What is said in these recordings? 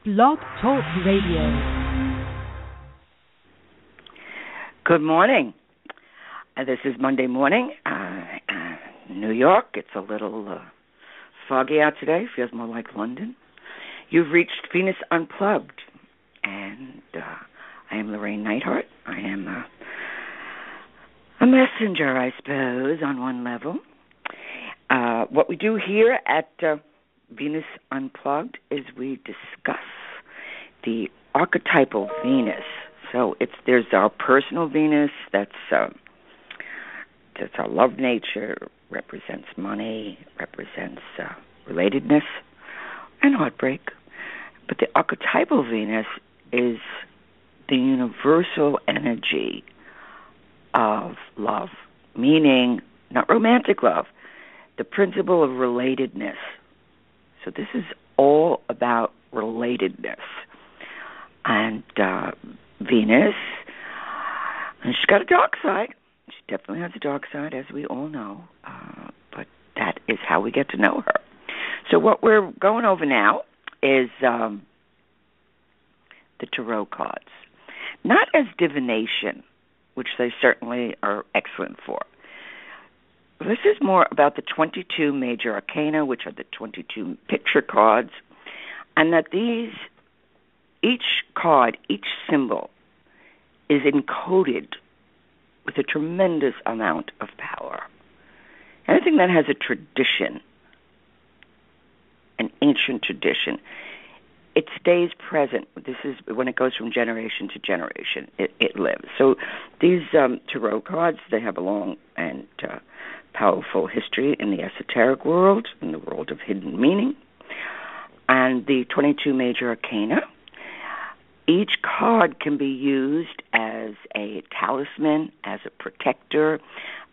Blog Talk Radio. Good morning. This is Monday morning. New York. It's a little foggy out today. Feels more like London. You've reached Venus Unplugged. And I am Llorraine Neithardt. I am a messenger, I suppose, on one level. What we do here at Venus Unplugged is we discuss the archetypal Venus. So there's our personal Venus, that's our love nature, represents money, represents relatedness and heartbreak. But the archetypal Venus is the universal energy of love, meaning not romantic love, the principle of relatedness. So this is all about relatedness. And Venus, and she's got a dark side. She definitely has a dark side, as we all know. But that is how we get to know her. So what we're going over now is the tarot cards. Not as divination, which they certainly are excellent for. This is more about the 22 major arcana, which are the 22 picture cards, and that each card, each symbol, is encoded with a tremendous amount of power. Anything that has a tradition, an ancient tradition, it stays present. This is when it goes from generation to generation. It lives. So these tarot cards, they have a long and powerful history in the esoteric world, in the world of hidden meaning. And the 22 major arcana, each card can be used as a talisman, as a protector,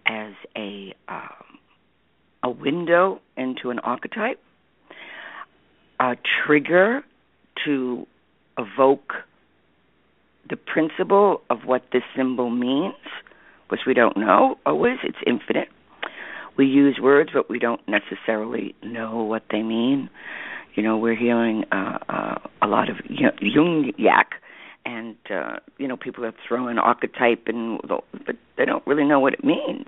as a window into an archetype, a trigger to evoke the principle of what this symbol means, because we don't know always. It's infinite. We use words, but we don't necessarily know what they mean. You know, we're hearing a lot of Jung-yak, and, people are throwing archetype, but they don't really know what it means.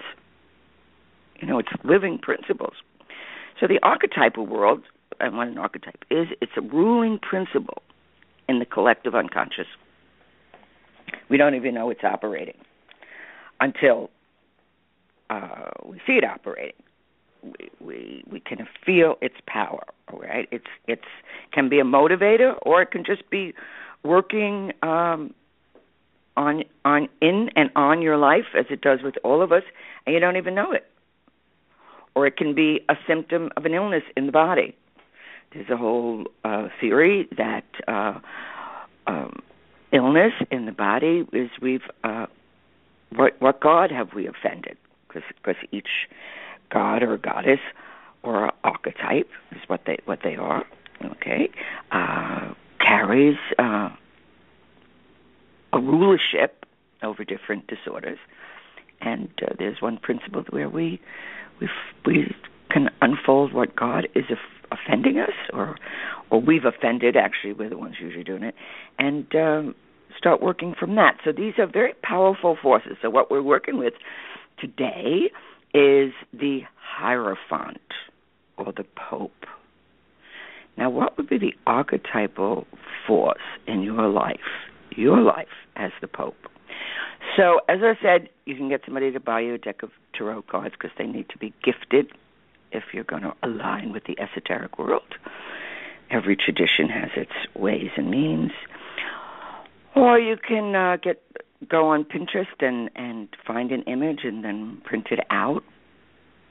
It's living principles. So the archetypal world, and what an archetype is, it's a ruling principle in the collective unconscious. We don't even know it's operating until we see it operating. We can feel its power, all right? It's can be a motivator, or it can just be working in and on your life, as it does with all of us, and you don't even know it. Or it can be a symptom of an illness in the body. There's a whole theory that illness in the body is what God have we offended? Because each god or goddess or archetype is what they are. Okay, carries a rulership over different disorders, and there's one principle where we can unfold what God is offending us, or we've offended. Actually, we're the ones usually doing it, and start working from that. So these are very powerful forces. So what we're working with today is the Hierophant, or the Pope. Now, what would be the archetypal force in your life as the Pope? So, as I said, you can get somebody to buy you a deck of tarot cards because they need to be gifted if you're going to align with the esoteric world. Every tradition has its ways and means. Or you can go on Pinterest and find an image and then print it out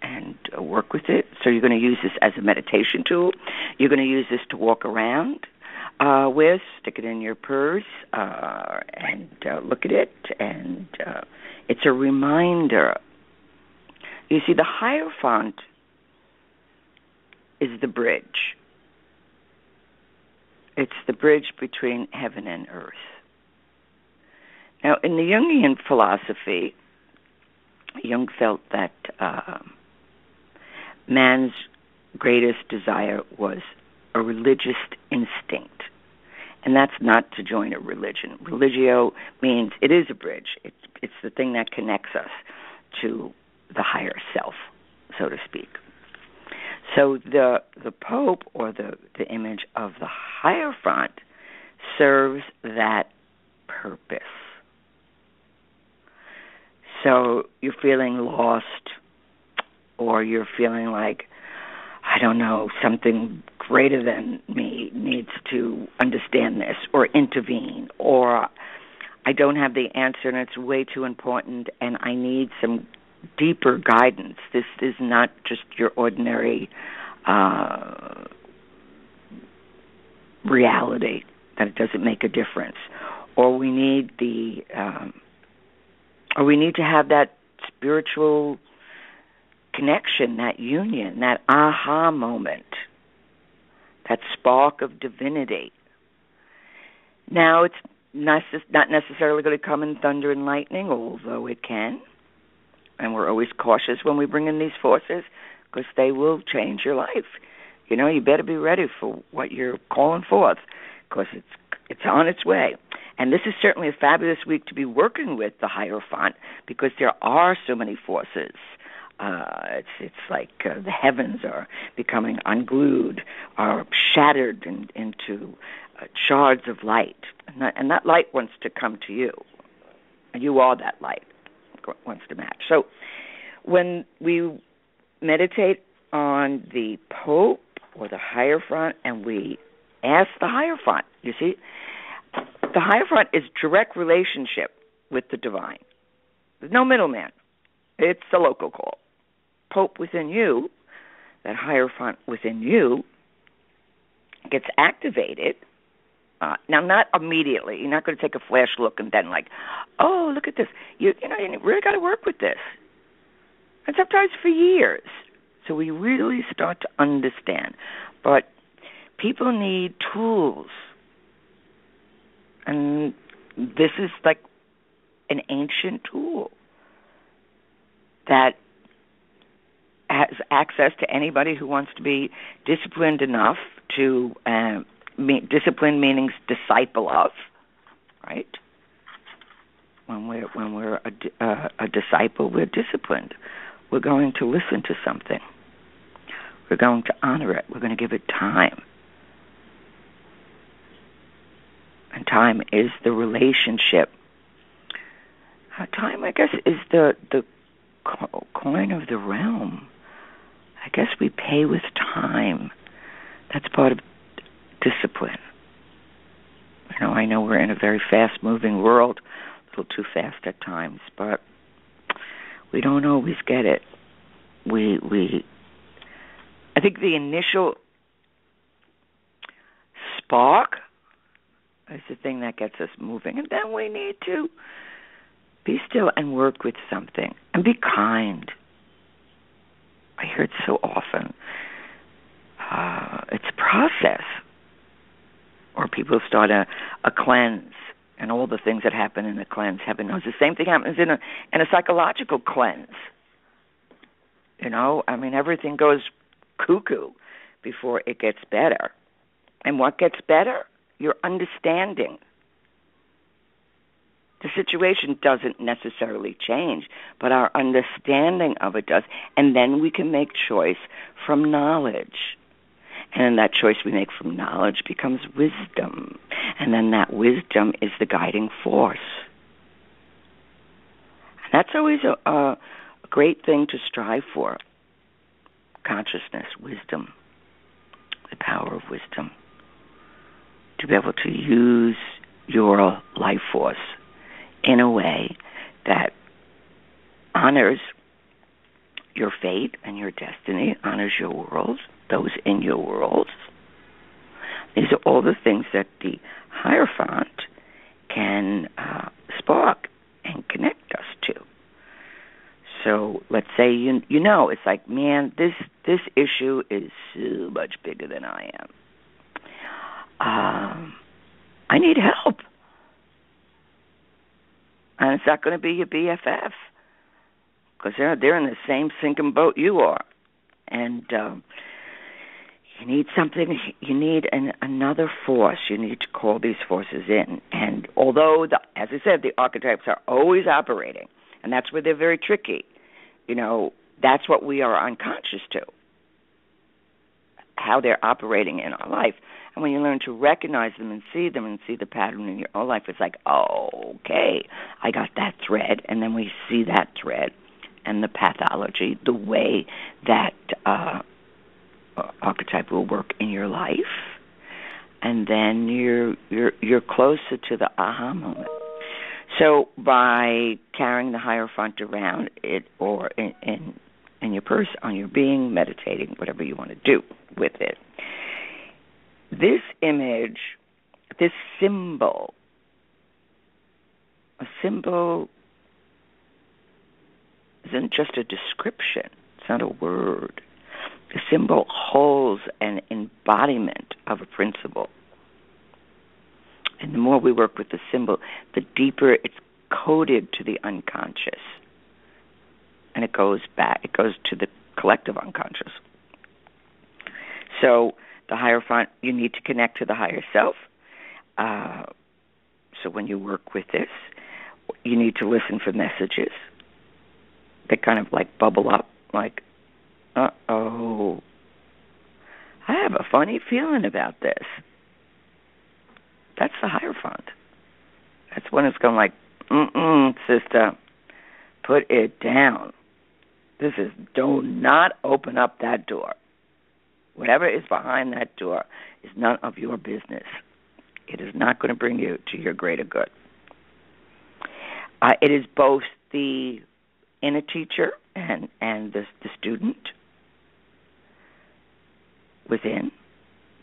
and work with it. So you're going to use this as a meditation tool. You're going to use this to walk around with, stick it in your purse, and look at it. And it's a reminder. You see, the Hierophant is the bridge. It's the bridge between heaven and earth. Now, in the Jungian philosophy, Jung felt that man's greatest desire was a religious instinct. And that's not to join a religion. Religio means it is a bridge. It's the thing that connects us to the higher self, so to speak. So the Pope, or the image of the Hierophant, serves that purpose. So you're feeling lost, or you're feeling like, I don't know, something greater than me needs to understand this or intervene, or I don't have the answer and it's way too important and I need some deeper guidance. This is not just your ordinary reality, that it doesn't make a difference. Or we need to have that spiritual connection, that union, that aha moment, that spark of divinity. Now, it's not necessarily going to come in thunder and lightning, although it can. And we're always cautious when we bring in these forces, because they will change your life. You know, you better be ready for what you're calling forth, because it's on its way. And this is certainly a fabulous week to be working with the Hierophant, because there are so many forces. It's like the heavens are becoming unglued, are shattered into shards of light. And that light wants to come to you. And you are that light, wants to match. So when we meditate on the Pope or the Hierophant, and we ask the Hierophant, you see, the Hierophant is direct relationship with the divine. There's no middleman. It's a local call. Pope within you, that Hierophant within you, gets activated. Now, not immediately. You're not going to take a flash look and then like, oh, look at this. You really got to work with this. And sometimes for years. So we really start to understand. But people need tools. And this is like an ancient tool that has access to anybody who wants to be disciplined enough to, discipline meaning disciple of, right? When we're a disciple, we're disciplined. We're going to listen to something. We're going to honor it. We're going to give it time. And time is the relationship. Time, I guess, is the coin of the realm. I guess we pay with time. That's part of discipline. You know, I know we're in a very fast-moving world, a little too fast at times, but we don't always get it. I think the initial spark is the thing that gets us moving, and then we need to be still and work with something and be kind. I hear it so often. It's a process. Or people start a cleanse, and all the things that happen in a cleanse, heaven knows the same thing happens in a psychological cleanse. You know, I mean, everything goes cuckoo before it gets better. And what gets better? Your understanding. The situation doesn't necessarily change, but our understanding of it does. And then we can make choice from knowledge. And then that choice we make from knowledge becomes wisdom. And then that wisdom is the guiding force. And that's always a great thing to strive for. Consciousness, wisdom, the power of wisdom. To be able to use your life force in a way that honors your fate and your destiny, honors your world, those in your world. These are all the things that the Hierophant can spark and connect us to. So let's say, you know, it's like, man, this issue is so much bigger than I am. I need help. And it's not going to be your BFF, because they're in the same sinking boat you are. And You need something, you need another force. You need to call these forces in. And although, as I said, the archetypes are always operating, and that's where they're very tricky, that's what we are unconscious to, how they're operating in our life. And when you learn to recognize them and see the pattern in your own life, it's like, oh, okay, I got that thread. And then we see that thread and the pathology, the way that archetype will work in your life. And then you're closer to the aha moment. So by carrying the Hierophant around it, or in your purse, on your being, meditating, whatever you want to do with it, this image, this symbol, a symbol isn't just a description. It's not a word. The symbol holds an embodiment of a principle. And the more we work with the symbol, the deeper it's coded to the unconscious. And it goes to the collective unconscious. So the Hierophant, you need to connect to the higher self. So when you work with this, you need to listen for messages that kind of like bubble up, like, uh-oh, I have a funny feeling about this. That's the Hierophant. That's when it's going like, sister, put it down. Do not open up that door. Whatever is behind that door is none of your business. It is not going to bring you to your greater good. It is both the inner teacher and the student within.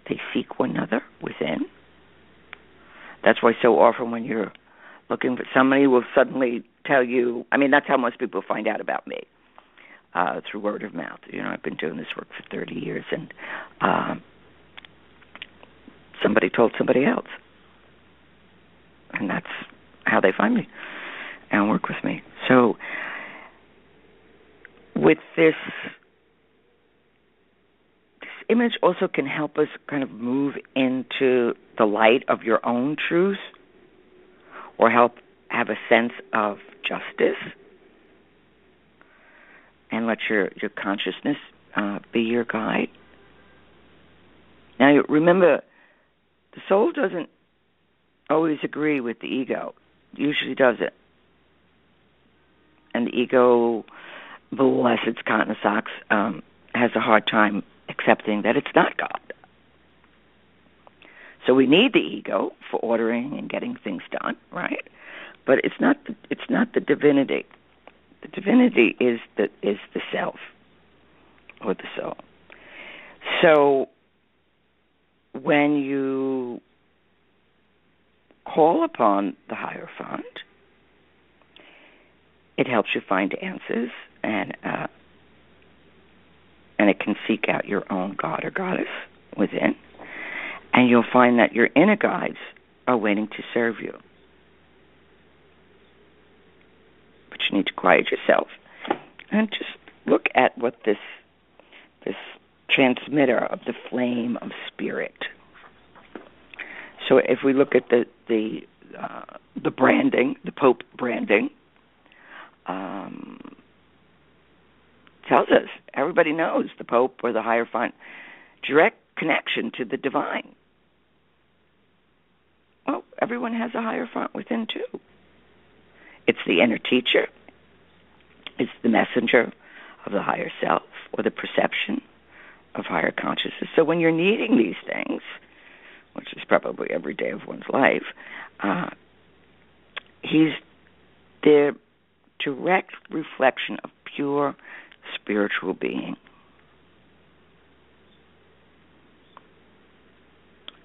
They seek one another within. That's why so often when you're looking for somebody, will suddenly tell you, that's how most people find out about me, through word of mouth. I've been doing this work for 30 years, and somebody told somebody else. And that's how they find me and work with me. So with this image also can help us kind of move into the light of your own truth, or help have a sense of justice, and let your consciousness be your guide. Now, remember, the soul doesn't always agree with the ego. It usually doesn't. And the ego, bless its cotton socks, has a hard time accepting that it's not God. So we need the ego for ordering and getting things done, right? But it's not the divinity. The divinity is the self, or the soul. So when you call upon the Hierophant, it helps you find answers, and it can seek out your own god or goddess within. And you'll find that your inner guides are waiting to serve you. But you need to quiet yourself and just look at what this transmitter of the flame of spirit. So if we look at the branding, the Pope branding, tells us, everybody knows the Pope or the Hierophant, direct connection to the divine. Well, everyone has a Hierophant within too. It's the inner teacher. It's the messenger of the higher self, or the perception of higher consciousness. So when you're needing these things, which is probably every day of one's life, he's the direct reflection of pure spiritual being.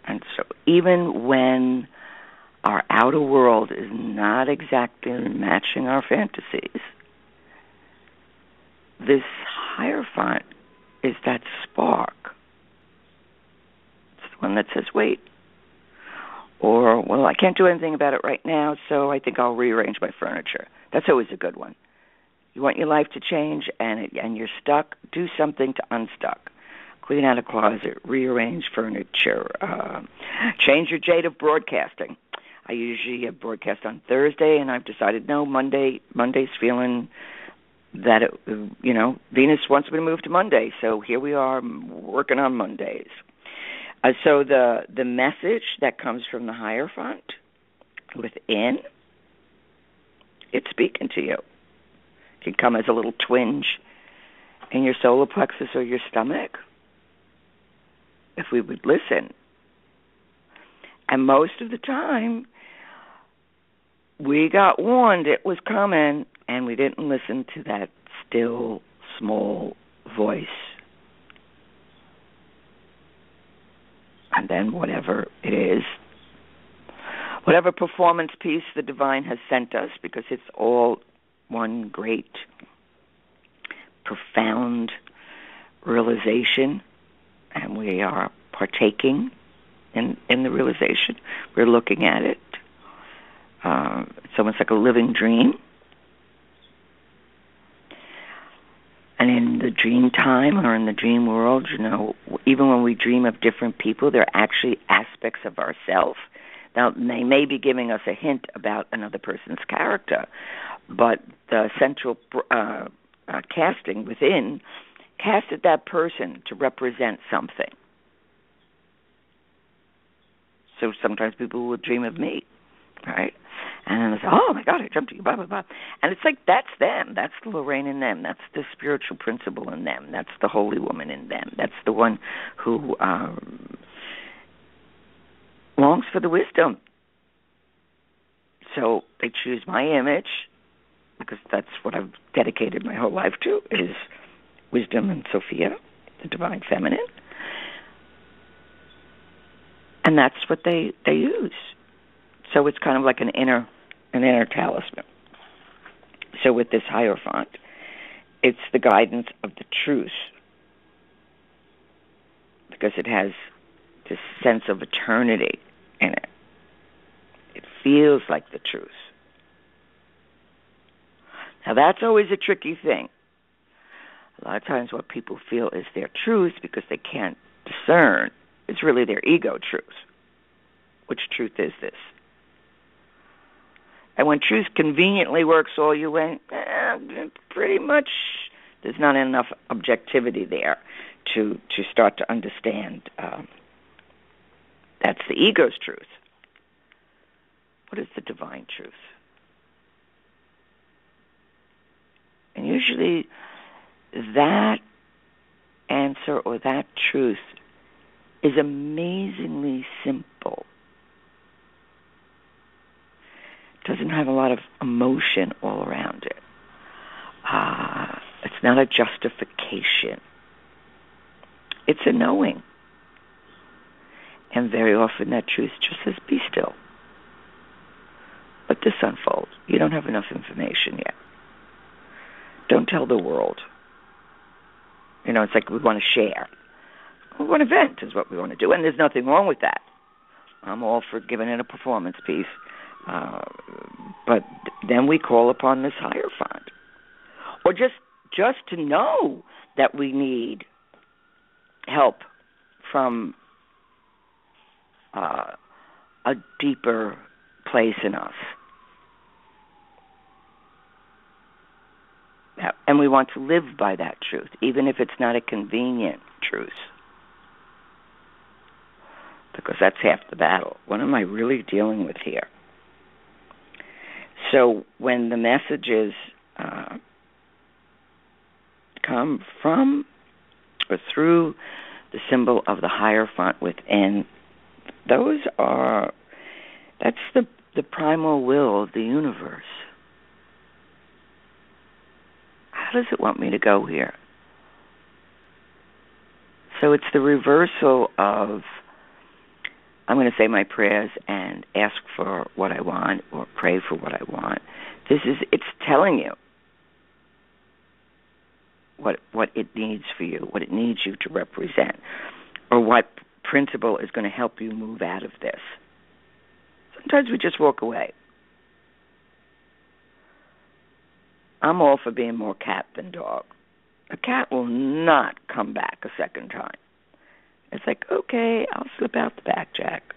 And so even when our outer world is not exactly matching our fantasies, this Hierophant is that spark. It's the one that says, wait. Or, well, I can't do anything about it right now, so I think I'll rearrange my furniture. That's always a good one. You want your life to change and you're stuck, do something to unstuck. clean out a closet, rearrange furniture, change your date of broadcasting. I usually broadcast on Thursday, and I've decided, no, Monday's feeling that, Venus wants me to move to Monday, so here we are working on Mondays. So the message that comes from the Hierophant within, it's speaking to you. It can come as a little twinge in your solar plexus or your stomach, if we would listen. And most of the time, we got warned it was coming, and we didn't listen to that still, small voice. And then whatever it is, whatever performance piece the divine has sent us, because it's all one great, profound realization, and we are partaking in the realization. We're looking at it. It's almost like a living dream. And in the dream time or in the dream world, even when we dream of different people, they're actually aspects of ourselves. Now, they may be giving us a hint about another person's character, but the central casting within casted that person to represent something. So sometimes people will dream of me, right? And then they say, oh, my God, I jumped to you, blah, blah, blah. And it's like, that's them. That's the Llorraine in them. That's the spiritual principle in them. That's the holy woman in them. That's the one who longs for the wisdom. So they choose my image, because that's what I've dedicated my whole life to, is wisdom and Sophia, the divine feminine. And that's what they use. So it's kind of like an inner talisman. So with this Hierophant, it's the guidance of the truth, because it has this sense of eternity in it. It feels like the truth. Now that's always a tricky thing. A lot of times what people feel is their truth, because they can't discern, it's really their ego truth. Which truth is this? And when truth conveniently works all your way, pretty much there's not enough objectivity there to start to understand that's the ego's truth. What is the divine truth? And usually that answer or that truth is amazingly simple. Doesn't have a lot of emotion all around it. It's not a justification. It's a knowing. And very often that truth just says, be still. Let this unfold. You don't have enough information yet. Don't tell the world. It's like we want to share. We want to vent is what we want to do, and there's nothing wrong with that. I'm all for giving it a performance piece. But then we call upon this Hierophant. Or just to know that we need help from a deeper place in us. And we want to live by that truth, even if it's not a convenient truth. Because that's half the battle. What am I really dealing with here? So when the messages come from or through the symbol of the Hierophant within, that's the primal will of the universe. How does it want me to go here? So it's the reversal of, I'm going to say my prayers and ask for what I want or pray for what I want. It's telling you what it needs for you, what it needs you to represent, or what principle is going to help you move out of this. Sometimes we just walk away. I'm all for being more cat than dog. A cat will not come back a second time. It's like, okay, I'll slip out the back, Jack.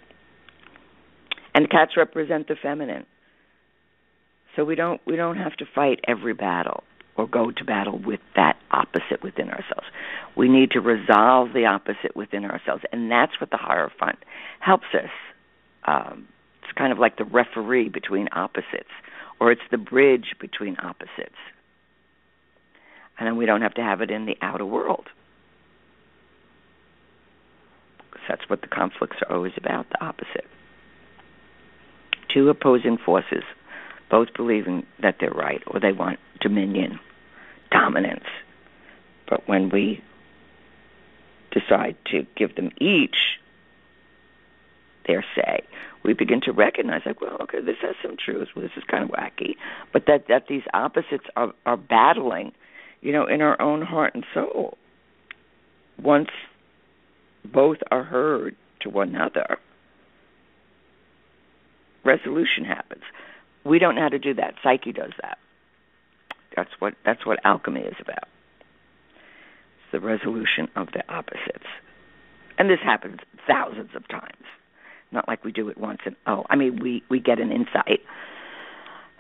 And cats represent the feminine. So we don't have to fight every battle or go to battle with that opposite within ourselves. We need to resolve the opposite within ourselves, and that's what the Hierophant helps us. It's kind of like the referee between opposites, or it's the bridge between opposites. And then we don't have to have it in the outer world. Because that's what the conflicts are always about, the opposite. Two opposing forces, both believing that they're right, or they want dominion, dominance. But when we decide to give them each their say, we begin to recognize, like, well, okay, this has some truth. Well, this is kind of wacky. But that these opposites are battling, in our own heart and soul. Once both are heard to one another, resolution happens. We don't know how to do that. Psyche does that. That's what alchemy is about. It's the resolution of the opposites. And this happens thousands of times. Not like we do it once and, we get an insight.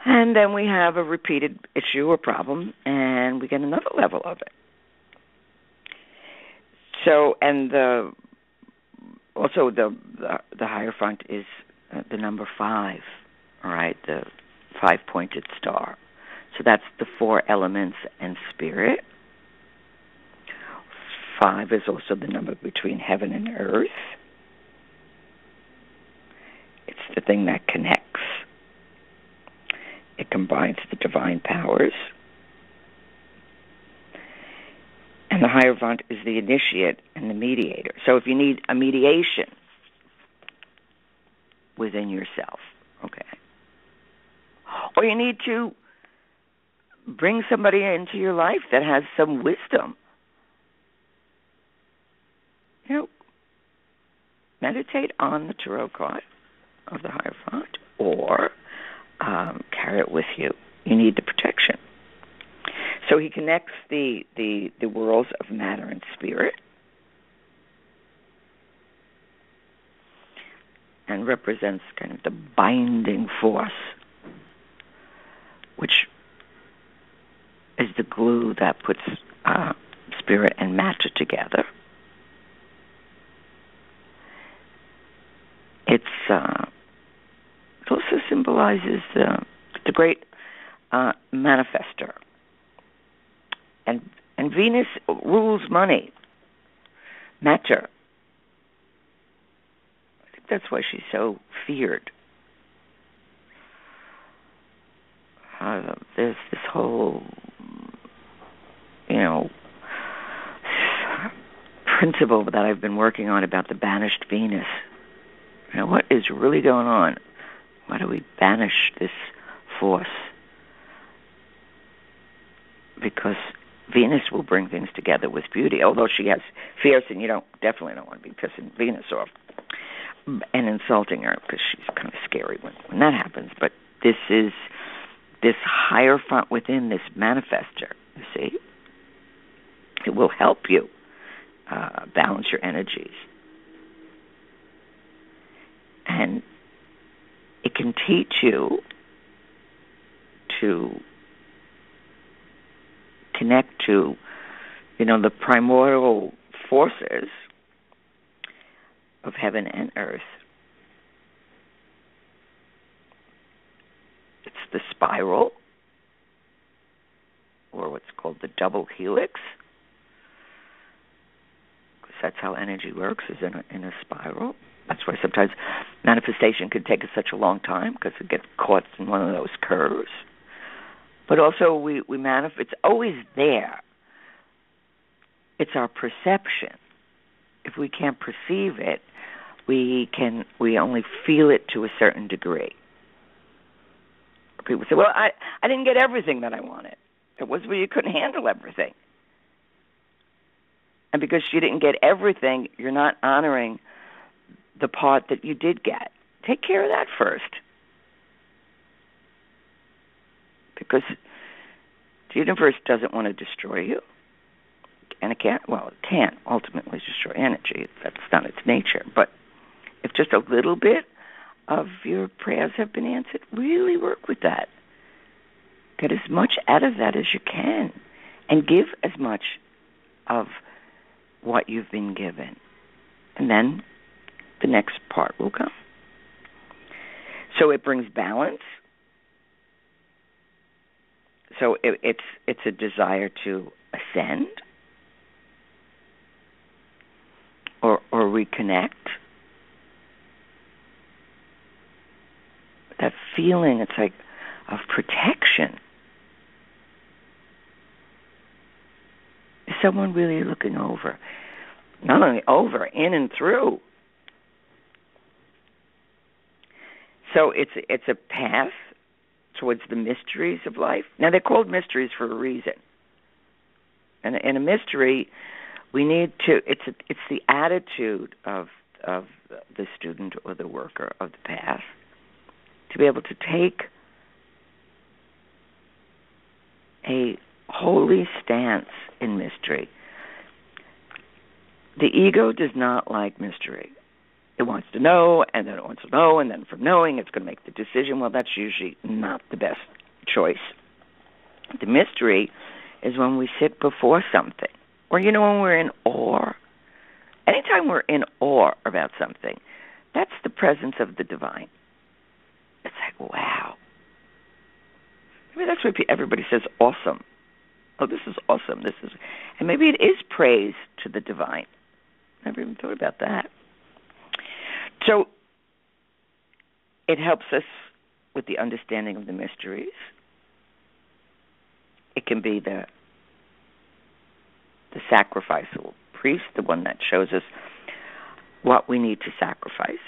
And then we have a repeated issue or problem, and we get another level of it. So, and the Hierophant is the number 5, all right, the 5-pointed star. So that's the 4 elements and spirit. 5 is also the number between heaven and earth. It's the thing that connects. It combines the divine powers. And the Hierophant is the initiate and the mediator. So if you need a mediation within yourself, okay, or you need to bring somebody into your life that has some wisdom, meditate on the tarot card of the Hierophant, or carry it with you. You need the protection. So he connects the worlds of matter and spirit, and represents kind of the binding force, which is the glue that puts spirit and matter together. It also symbolizes the great manifester. And Venus rules money, matter. I think that's why she's so feared. There's this whole, principle that I've been working on about the banished Venus. What is really going on? Why do we banish this force? Because Venus will bring things together with beauty, although she has fierce, and you definitely don't want to be pissing Venus off and insulting her, because she's kind of scary when that happens. But this is this Hierophant within, this manifester, you see. It will help you balance your energies. And it can teach you to connect to, the primordial forces of heaven and earth. It's the spiral, or what's called the double helix, because that's how energy works, is in a spiral. That's why sometimes manifestation can take us such a long time, because it gets caught in one of those curves. But also we it's always there. It's our perception. If we can't perceive it, we only feel it to a certain degree. People say, well, I didn't get everything that I wanted. It was where you couldn't handle everything. And because you didn't get everything, you're not honoring the part that you did get. Take care of that first. Because the universe doesn't want to destroy you. and it can't ultimately destroy energy. That's not its nature. But if just a little bit of your prayers have been answered, really work with that. Get as much out of that as you can, and give as much of what you've been given. And then the next part will come. So it brings balance. So it's a desire to ascend or reconnect. That feeling, it's like of protection. Is someone really looking over? Not only over, in and through. So it's a path towards the mysteries of life. Now, they're called mysteries for a reason. And in a mystery, we need to. It's the attitude of the student or the worker of the path to be able to take a holy stance in mystery. The ego does not like mystery. It wants to know, and then it wants to know, and then from knowing, it's going to make the decision. Well, that's usually not the best choice. The mystery is when we sit before something, or, when we're in awe. Anytime we're in awe about something, that's the presence of the divine. It's like, wow. Maybe that's why everybody says awesome. Oh, this is awesome. And maybe it is praise to the divine. Never even thought about that. So it helps us with the understanding of the mysteries. It can be the sacrificial priest, the one that shows us what we need to sacrifice.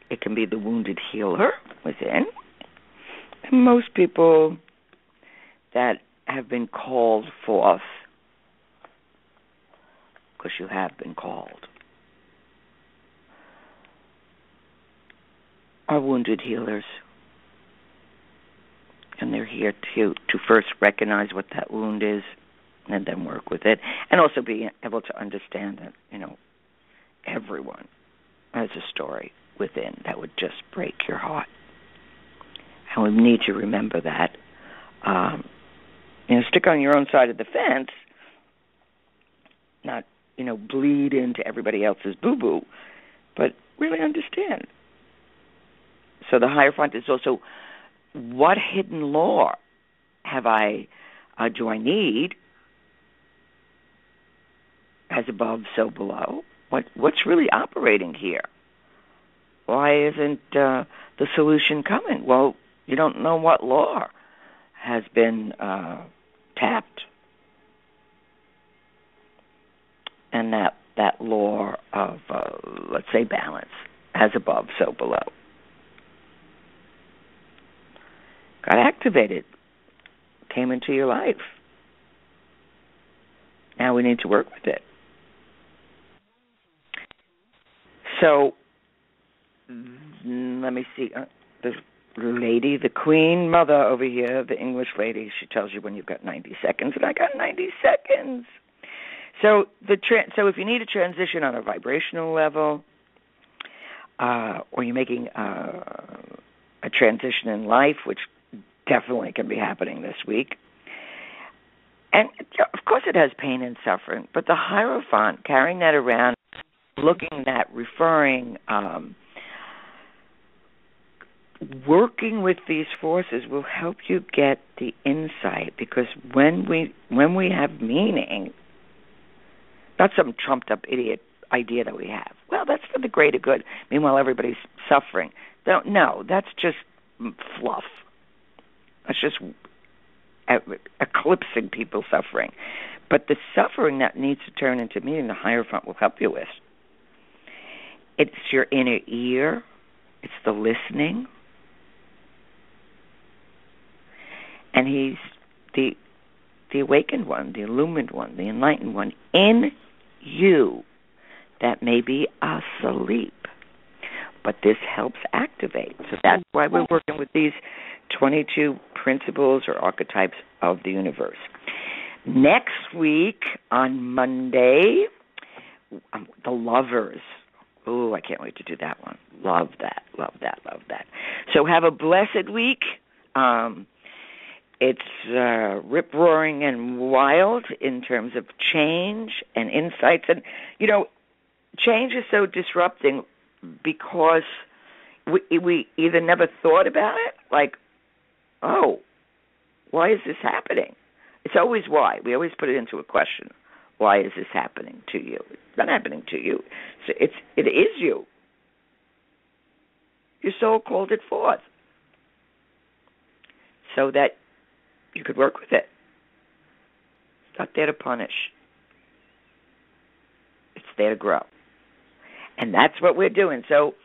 It can be the wounded healer within. And most people that have been called forth, because you have been called, are wounded healers. And they're here to first recognize what that wound is and then work with it. And also be able to understand that, everyone has a story within that would just break your heart. And we need to remember that. Stick on your own side of the fence, not, bleed into everybody else's boo-boo, but really understand. So the Hierophant is also, what hidden law do I need? As above, so below. What's really operating here? Why isn't the solution coming? Well, you don't know what law has been tapped. And that law of, let's say, balance, as above, so below, got activated, came into your life. Now we need to work with it. So, let me see. The lady, the Queen Mother over here, the English lady, she tells you when you've got 90 seconds, and I got 90 seconds. So, so if you need a transition on a vibrational level, or you're making a transition in life, which definitely can be happening this week. And, of course, it has pain and suffering, but the Hierophant, carrying that around, looking at, referring, working with these forces will help you get the insight, because when we have meaning, not some trumped-up idiot idea that we have. Well, that's for the greater good. Meanwhile, everybody's suffering. No, that's just fluff. That's just eclipsing people's suffering. But the suffering that needs to turn into meaning, the Hierophant will help you with. It's your inner ear. It's the listening. And he's the awakened one, the illumined one, the enlightened one in you that may be asleep. But this helps activate. So that's why we're working with these 22 principles or archetypes of the universe. Next week on Monday, the lovers. Oh, I can't wait to do that one. Love that. So have a blessed week. It's rip-roaring and wild in terms of change and insights. And, change is so disrupting because we either never thought about it, like, oh, why is this happening? It's always why. We always put it into a question. Why is this happening to you? It's not happening to you. So it is you. Your soul called it forth so that you could work with it. It's not there to punish. It's there to grow. And that's what we're doing. So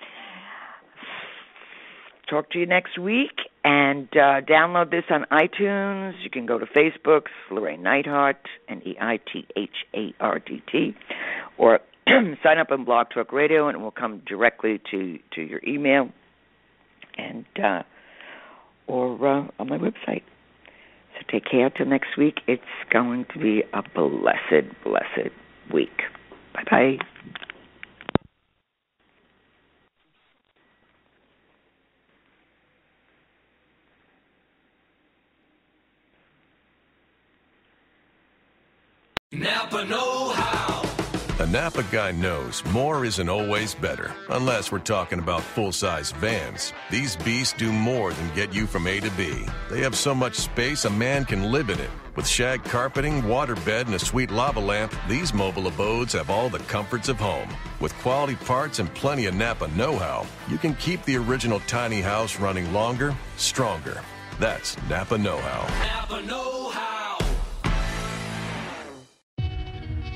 talk to you next week. And download this on iTunes. You can go to Facebook, Llorraine Neithardt, Neithardt, or sign up on Blog Talk Radio, and it will come directly to your email and or on my website. So take care till next week. It's going to be a blessed, blessed week. Bye-bye. Napa know-how. A Napa guy knows more isn't always better, unless we're talking about full-size vans. These beasts do more than get you from A to B. They have so much space a man can live in it. With shag carpeting, waterbed, and a sweet lava lamp, these mobile abodes have all the comforts of home. With quality parts and plenty of Napa know-how, you can keep the original tiny house running longer, stronger. That's Napa know-how. Napa know-how.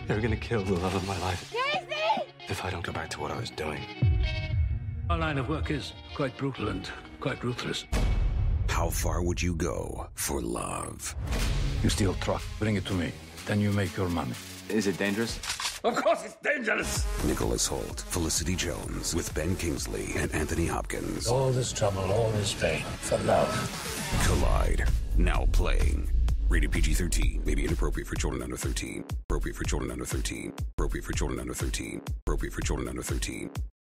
They're gonna kill the love of my life. Casey! If I don't go back to what I was doing. Our line of work is quite brutal and quite ruthless. How far would you go for love? You steal truck, bring it to me, then you make your money. Is it dangerous? Of course it's dangerous! Nicholas Hoult, Felicity Jones, with Ben Kingsley and Anthony Hopkins. All this trouble, all this pain, for love. Collide, now playing. Rated PG-13. May be inappropriate for children under 13. Appropriate for children under 13. Appropriate for children under 13. Appropriate for children under 13.